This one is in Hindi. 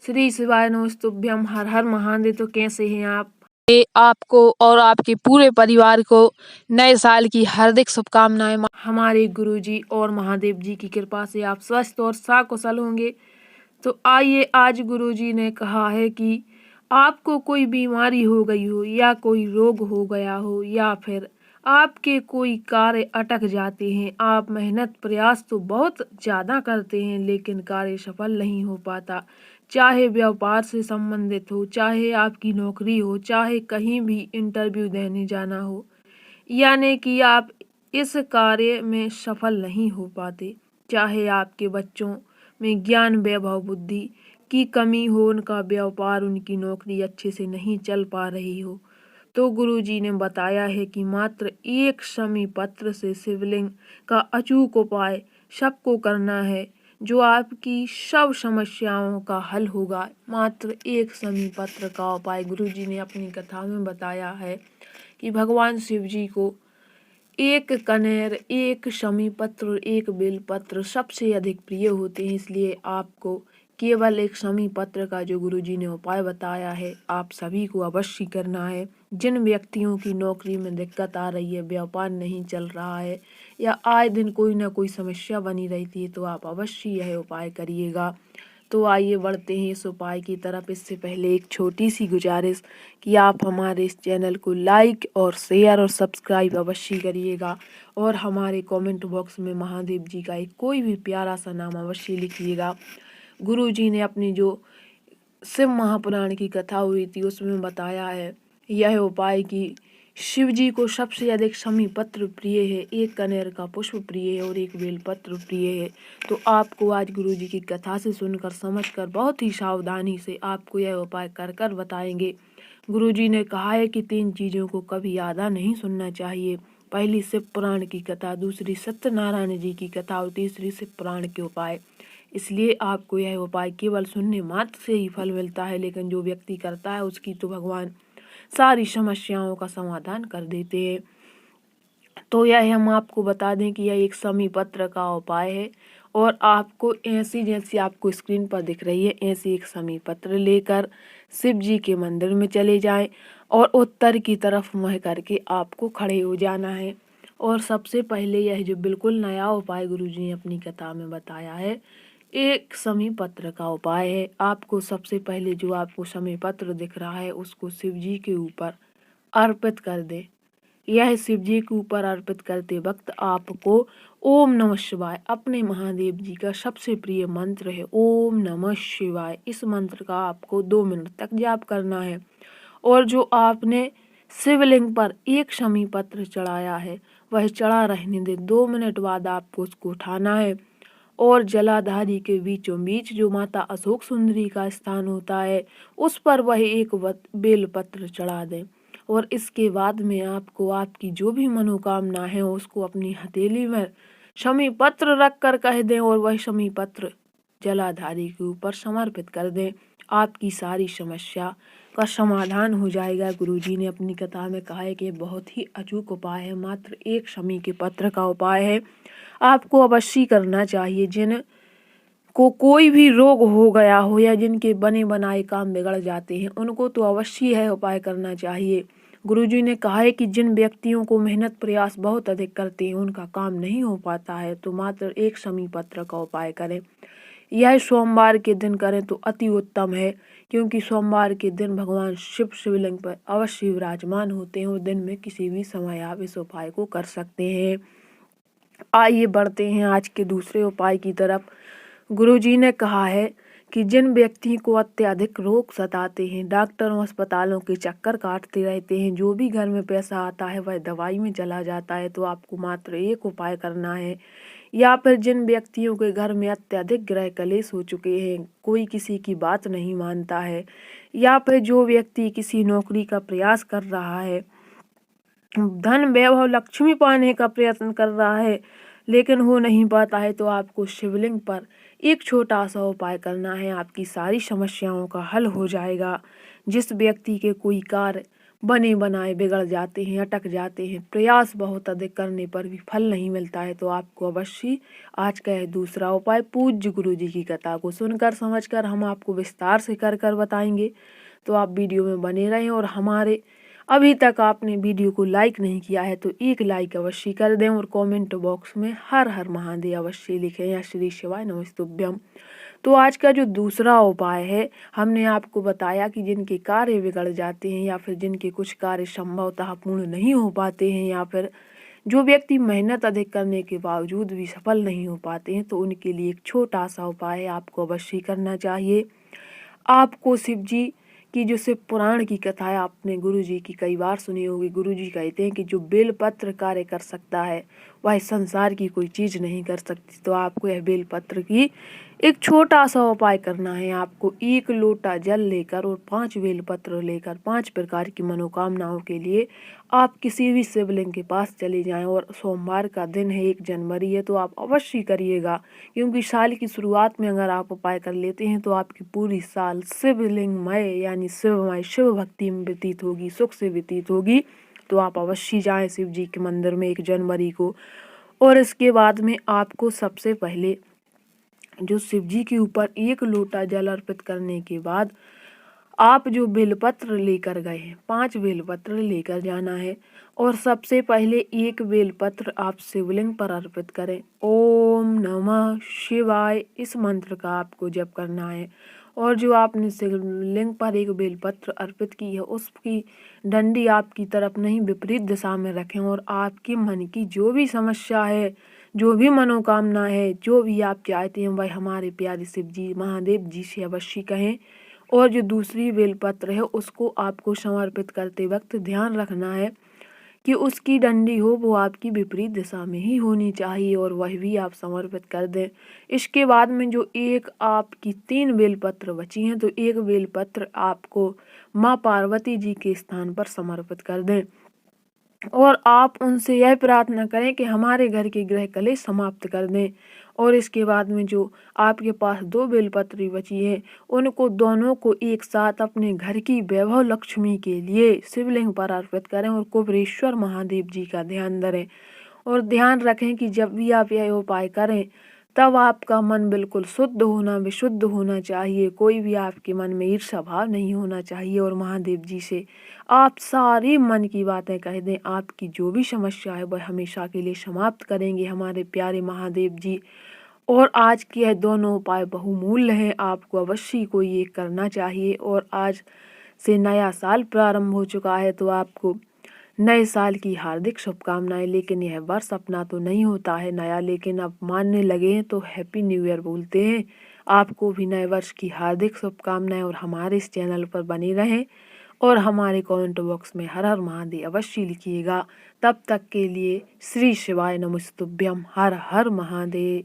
श्री शिवाय नमस्तुभ्यम। हर हर महादेव। तो कैसे हैं आप? आपको और आपके पूरे परिवार को नए साल की हार्दिक शुभकामनाएं। हमारे गुरुजी और महादेव जी की कृपा से आप स्वस्थ और सकुशल होंगे। तो आइए, आज गुरुजी ने कहा है कि आपको कोई बीमारी हो गई हो या कोई रोग हो गया हो या फिर आपके कोई कार्य अटक जाते हैं, आप मेहनत प्रयास तो बहुत ज़्यादा करते हैं लेकिन कार्य सफल नहीं हो पाता, चाहे व्यापार से संबंधित हो, चाहे आपकी नौकरी हो, चाहे कहीं भी इंटरव्यू देने जाना हो, यानी कि आप इस कार्य में सफल नहीं हो पाते। चाहे आपके बच्चों में ज्ञान वैभव बुद्धि की कमी हो, उनका व्यापार उनकी नौकरी अच्छे से नहीं चल पा रही हो, तो गुरुजी ने बताया है कि मात्र एक शमी पत्र से शिवलिंग का अचूक उपाय सबको करना है, जो आपकी सब समस्याओं का हल होगा। मात्र एक शमी पत्र का उपाय गुरुजी ने अपनी कथा में बताया है कि भगवान शिव जी को एक कनेर, एक शमी पत्र और एक बेलपत्र सबसे अधिक प्रिय होते हैं। इसलिए आपको केवल एक शमी पत्र का जो गुरुजी ने उपाय बताया है, आप सभी को अवश्य करना है। जिन व्यक्तियों की नौकरी में दिक्कत आ रही है, व्यापार नहीं चल रहा है या आए दिन कोई ना कोई समस्या बनी रहती है, तो आप अवश्य यह उपाय करिएगा। तो आइए बढ़ते हैं इस उपाय की तरफ। इससे पहले एक छोटी सी गुजारिश कि आप हमारे इस चैनल को लाइक और शेयर और सब्सक्राइब अवश्य करिएगा और हमारे कमेंट बॉक्स में महादेव जी का एक कोई भी प्यारा सा नाम अवश्य लिखिएगा। गुरुजी ने अपनी जो शिव महापुराण की कथा हुई थी उसमें बताया है यह उपाय कि शिव जी को सबसे अधिक शमी पत्र प्रिय है, एक कनेर का पुष्प प्रिय है और एक बेलपत्र प्रिय है। तो आपको आज गुरुजी की कथा से सुनकर समझकर बहुत ही सावधानी से आपको यह उपाय कर कर बताएंगे। गुरुजी ने कहा है कि 3 चीज़ों को कभी आधा नहीं सुनना चाहिए। पहली शिव पुराण की कथा, दूसरी सत्यनारायण जी की कथा और तीसरी शिव पुराण के उपाय। इसलिए आपको यह उपाय केवल सुनने मात्र से ही फल मिलता है, लेकिन जो व्यक्ति करता है उसकी तो भगवान सारी समस्याओं का समाधान कर देते हैं। तो यह हम आपको बता दें कि यह एक शमी पत्र का उपाय है और आपको ऐसी, जैसी आपको स्क्रीन पर दिख रही है, ऐसी एक शमी पत्र लेकर शिव जी के मंदिर में चले जाएं और उत्तर की तरफ मुँह करके आपको खड़े हो जाना है। और सबसे पहले यह जो बिल्कुल नया उपाय गुरुजी ने अपनी कथा में बताया है, एक शमी पत्र का उपाय है। आपको सबसे पहले जो आपको शमी पत्र दिख रहा है उसको शिव जी के ऊपर अर्पित कर दें। यह शिव जी के ऊपर अर्पित करते वक्त आपको ओम नमः शिवाय, अपने महादेव जी का सबसे प्रिय मंत्र है ओम नमः शिवाय, इस मंत्र का आपको 2 मिनट तक जाप करना है। और जो आपने शिवलिंग पर एक शमी पत्र चढ़ाया है वह चढ़ा रहने दे। 2 मिनट बाद आपको उसको उठाना है और जलाधारी के बीचों बीच जो माता अशोक सुंदरी का स्थान होता है उस पर वह एक बेलपत्र चढ़ा दें। और इसके बाद में आपको आपकी जो भी मनोकामना है उसको अपनी हथेली में शमी पत्र रख कर कह दें और वह शमी पत्र जलाधारी के ऊपर समर्पित कर दें। आपकी सारी समस्या का समाधान हो जाएगा। गुरुजी ने अपनी कथा में कहा है कि बहुत ही अचूक उपाय है, मात्र एक शमी के पत्र का उपाय है, आपको अवश्य करना चाहिए। जिन को कोई भी रोग हो गया हो या जिनके बने बनाए काम बिगड़ जाते हैं उनको तो अवश्य है उपाय करना चाहिए। गुरुजी ने कहा है कि जिन व्यक्तियों को मेहनत प्रयास बहुत अधिक करते हैं उनका काम नहीं हो पाता है, तो मात्र एक शमी पत्र का उपाय करें। यह सोमवार के दिन करें तो अति उत्तम है, क्योंकि सोमवार के दिन भगवान शिव शिवलिंग पर अवश्य विराजमान होते हैं और दिन में किसी भी समय आप इस उपाय को कर सकते हैं। आइए बढ़ते हैं आज के दूसरे उपाय की तरफ। गुरुजी ने कहा है कि जिन व्यक्ति को अत्यधिक रोग सताते हैं, डॉक्टरों अस्पतालों के चक्कर काटते रहते हैं, जो भी घर में पैसा आता है वह दवाई में चला जाता है, तो आपको मात्र एक उपाय करना है। या फिर जिन व्यक्तियों के घर में अत्यधिक गृह कलेश हो चुके हैं, कोई किसी की बात नहीं मानता है, या फिर जो व्यक्ति किसी नौकरी का प्रयास कर रहा है, धन वैभव लक्ष्मी पाने का प्रयत्न कर रहा है लेकिन हो नहीं पाता है, तो आपको शिवलिंग पर एक छोटा सा उपाय करना है, आपकी सारी समस्याओं का हल हो जाएगा। जिस व्यक्ति के कोई कार्य बने बनाए बिगड़ जाते हैं, अटक जाते हैं, प्रयास बहुत अधिक करने पर भी फल नहीं मिलता है, तो आपको अवश्य आज का यह दूसरा उपाय पूज्य गुरु जी की कथा को सुनकर समझकर हम आपको विस्तार से कर बताएंगे। तो आप वीडियो में बने रहें और हमारे अभी तक आपने वीडियो को लाइक नहीं किया है तो एक लाइक अवश्य कर दें और कमेंट बॉक्स में हर हर महादेव अवश्य लिखें या श्री शिवाय नमस्तुभ्यम। तो आज का जो दूसरा उपाय है, हमने आपको बताया कि जिनके कार्य बिगड़ जाते हैं या फिर जिनके कुछ कार्य संभवतः पूर्ण नहीं हो पाते हैं या फिर जो व्यक्ति मेहनत अधिक करने के बावजूद भी सफल नहीं हो पाते हैं, तो उनके लिए एक छोटा सा उपाय आपको अवश्य करना चाहिए। आपको शिव जी की जो शिव पुराण की कथा है आपने गुरु जी की कई बार सुनी होगी। गुरु जी कहते हैं कि जो बेलपत्र कार्य कर सकता है वह संसार की कोई चीज़ नहीं कर सकती। तो आपको यह बेलपत्र की एक छोटा सा उपाय करना है। आपको 1 लोटा जल लेकर और 5 बेलपत्र लेकर 5 प्रकार की मनोकामनाओं के लिए आप किसी भी शिवलिंग के पास चले जाएं। और सोमवार का दिन है, 1 जनवरी है, तो आप अवश्य करिएगा, क्योंकि साल की शुरुआत में अगर आप उपाय कर लेते हैं तो आपकी पूरी साल शिवलिंगमय यानी शिवमय शिव भक्ति में व्यतीत होगी, सुख से व्यतीत होगी। तो आप अवश्य जाएं शिव जी के मंदिर में 1 जनवरी को। और इसके बाद में आपको सबसे पहले जो शिव जी के ऊपर 1 लोटा जल अर्पित करने के बाद आप जो बेलपत्र लेकर गए हैं 5 बेलपत्र लेकर जाना है और सबसे पहले 1 बेलपत्र आप शिवलिंग पर अर्पित करें। ओम नमः शिवाय इस मंत्र का आपको जप करना है। और जो आपने शिवलिंग पर 1 बेलपत्र अर्पित की है उसकी डंडी आपकी तरफ नहीं विपरीत दिशा में रखें और आपके मन की जो भी समस्या है, जो भी मनोकामना है, जो भी आप चाहते हैं वह हमारे प्यारे शिव जी महादेव जी से अवश्य कहें। और जो दूसरी बेलपत्र है उसको आपको समर्पित करते वक्त ध्यान रखना है कि उसकी डंडी हो वो आपकी विपरीत दिशा में ही होनी चाहिए और वह भी आप समर्पित कर दें। इसके बाद में जो एक आपकी 3 बेलपत्र बची हैं तो 1 बेलपत्र आपको माँ पार्वती जी के स्थान पर समर्पित कर दें और आप उनसे यह प्रार्थना करें कि हमारे घर के ग्रह कलेश समाप्त कर दें। और इसके बाद में जो आपके पास 2 बेलपत्री बची है उनको दोनों को एक साथ अपने घर की वैभव लक्ष्मी के लिए शिवलिंग पर अर्पित करें और कुबेरेश्वर महादेव जी का ध्यान धरें। और ध्यान रखें कि जब भी आप यह उपाय करें तब आपका मन बिल्कुल शुद्ध होना, विशुद्ध होना चाहिए। कोई भी आपके मन में ईर्ष्या भाव नहीं होना चाहिए और महादेव जी से आप सारी मन की बातें कह दें। आपकी जो भी समस्या है वह हमेशा के लिए समाप्त करेंगे हमारे प्यारे महादेव जी। और आज के यह दोनों उपाय बहुमूल्य हैं, आपको अवश्य कोई एक करना चाहिए। और आज से नया साल प्रारंभ हो चुका है तो आपको नए साल की हार्दिक शुभकामनाएं। लेकिन यह वर्ष अपना तो नहीं होता है नया, लेकिन अब मानने लगे हैं तो हैप्पी न्यू ईयर बोलते हैं। आपको भी नए वर्ष की हार्दिक शुभकामनाएं और हमारे इस चैनल पर बने रहें और हमारे कमेंट बॉक्स में हर हर महादेव अवश्य लिखिएगा। तब तक के लिए श्री शिवाय नमस्तुभ्यम। हर हर महादेव।